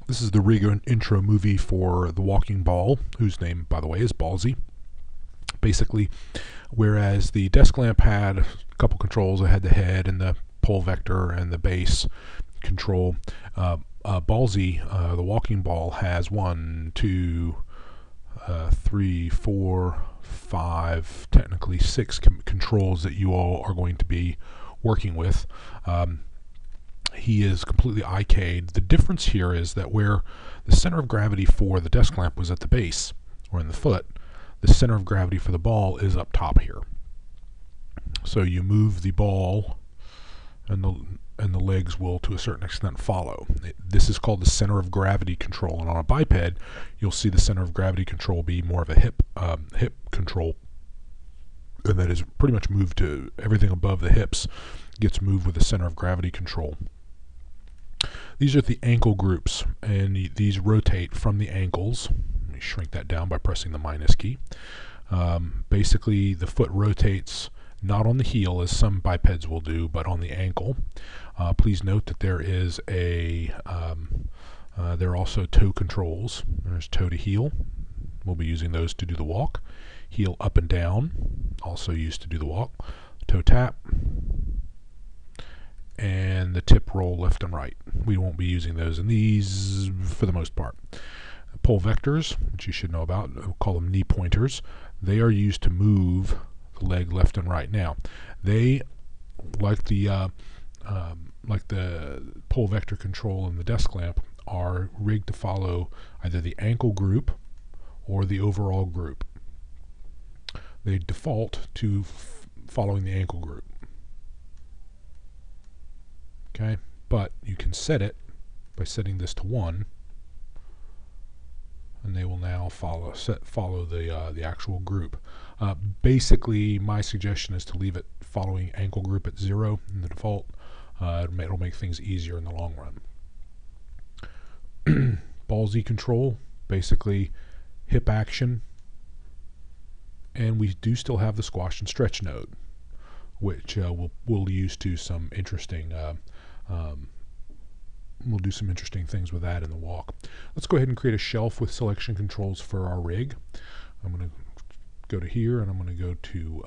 This is the rig intro movie for the walking ball, whose name, by the way, is Ballsy. Basically, whereas the desk lamp had a couple controls, it had the head and the pole vector and the base control. Ballsy, the walking ball, has 1, 2, 3, 4, 5, technically 6 controls that you all are going to be working with. He is completely IK'd. The difference here is that where the center of gravity for the desk lamp was at the base or in the foot, the center of gravity for the ball is up top here. So you move the ball and the legs will to a certain extent follow. This is called the center of gravity control, and on a biped you'll see the center of gravity control be more of a hip control, and that is pretty much moved to everything above the hips gets moved with the center of gravity control. These are the ankle groups, and these rotate from the ankles. Let me shrink that down by pressing the minus key. Basically, the foot rotates not on the heel as some bipeds will do, but on the ankle. Please note that there is there are also toe controls. There's toe to heel. We'll be using those to do the walk. Heel up and down, also used to do the walk. Toe tap, and the tip roll left and right. We won't be using those in these for the most part. Pole vectors, which you should know about, we'll call them knee pointers. They are used to move the leg left and right. Now, they, like the pole vector control and the desk lamp, are rigged to follow either the ankle group or the overall group. They default to following the ankle group. Okay, but you can set it by setting this to 1, and they will now follow the actual group. Basically, my suggestion is to leave it following ankle group at 0 in the default. It'll make things easier in the long run. Ballsy control, basically hip action, and we do still have the squash and stretch node, which we'll use to some interesting. We'll do some interesting things with that in the walk. Let's go ahead and create a shelf with selection controls for our rig. I'm going to go to here, and I'm going to go to,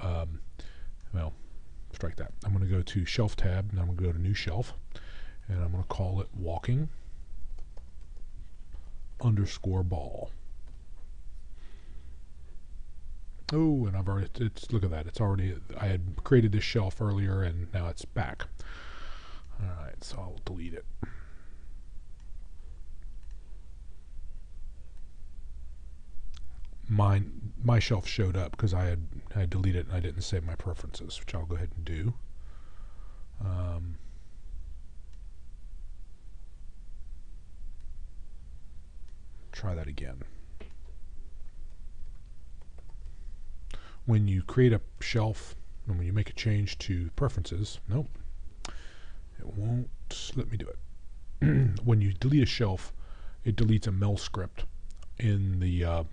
strike that. I'm going to go to Shelf tab, and I'm going to go to New Shelf, and I'm going to call it Walking _ ball. Oh, and I've already, look at that. It's already, I had created this shelf earlier, and now it's back. Alright, so I'll delete it. My shelf showed up because I had deleted it and I didn't save my preferences, which I'll go ahead and do. Try that again. When you create a shelf and when you make a change to preferences, nope, it won't let me do it. When you delete a shelf, it deletes a mel script in the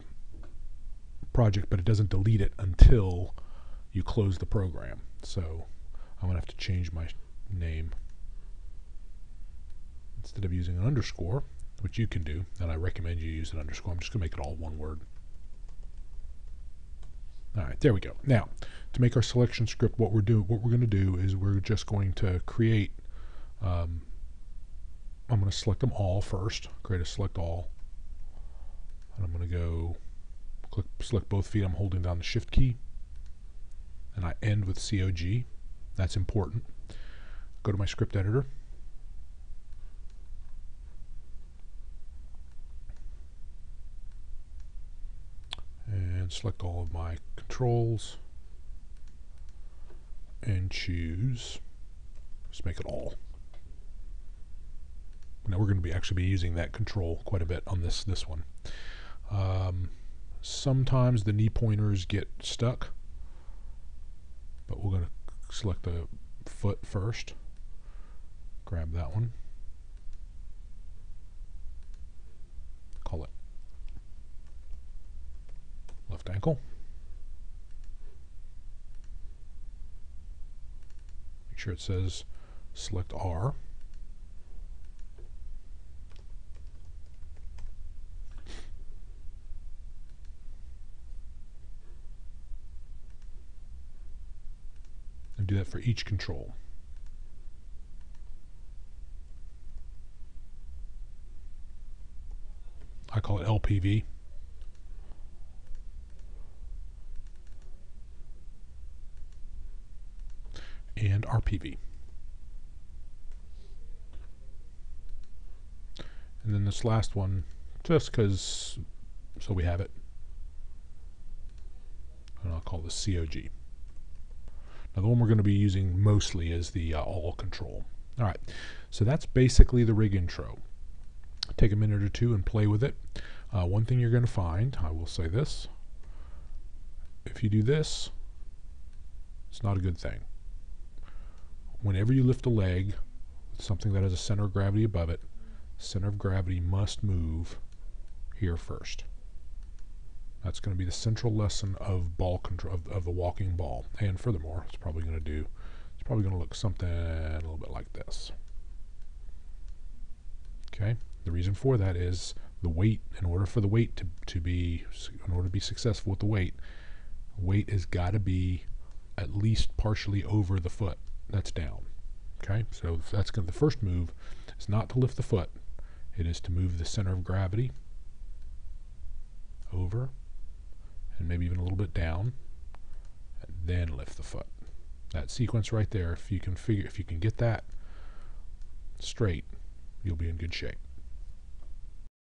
project, but it doesn't delete it until you close the program. So I'm going to have to change my name. Instead of using an underscore, which you can do, and I recommend you use an underscore, I'm just going to make it all one word. Alright, there we go. Now, to make our selection script, what we're going to do is we're just going to create, I'm going to select them all first, create a select all, and I'm going to go select both feet. I'm holding down the shift key, and I end with COG. That's important. Go to my script editor, and select all of my controls and choose, just make it all. Now we're going to be actually be using that control quite a bit on this one. Sometimes the knee pointers get stuck, but we're going to select the foot first. Grab that one. Call it left ankle. Make sure it says select R. going to do that for each control. I call it LPV. And RPV. And then this last one, just because, so we have it, and I'll call this COG. Now the one we're going to be using mostly is the all control. Alright, so that's basically the rig intro. Take a minute or two and play with it. One thing you're going to find, I will say this, if you do this, it's not a good thing. Whenever you lift a leg with something that has a center of gravity above it, center of gravity must move here first. That's going to be the central lesson of ball control, of the walking ball. And furthermore, it's probably going to look something a little bit like this. Okay, the reason for that is the weight. In order for the weight to be successful with the weight has got to be at least partially over the foot that's down. Okay, so that's the first move is not to lift the foot. It is to move the center of gravity over and maybe even a little bit down, and then lift the foot. That sequence right there, if you can get that straight, you'll be in good shape.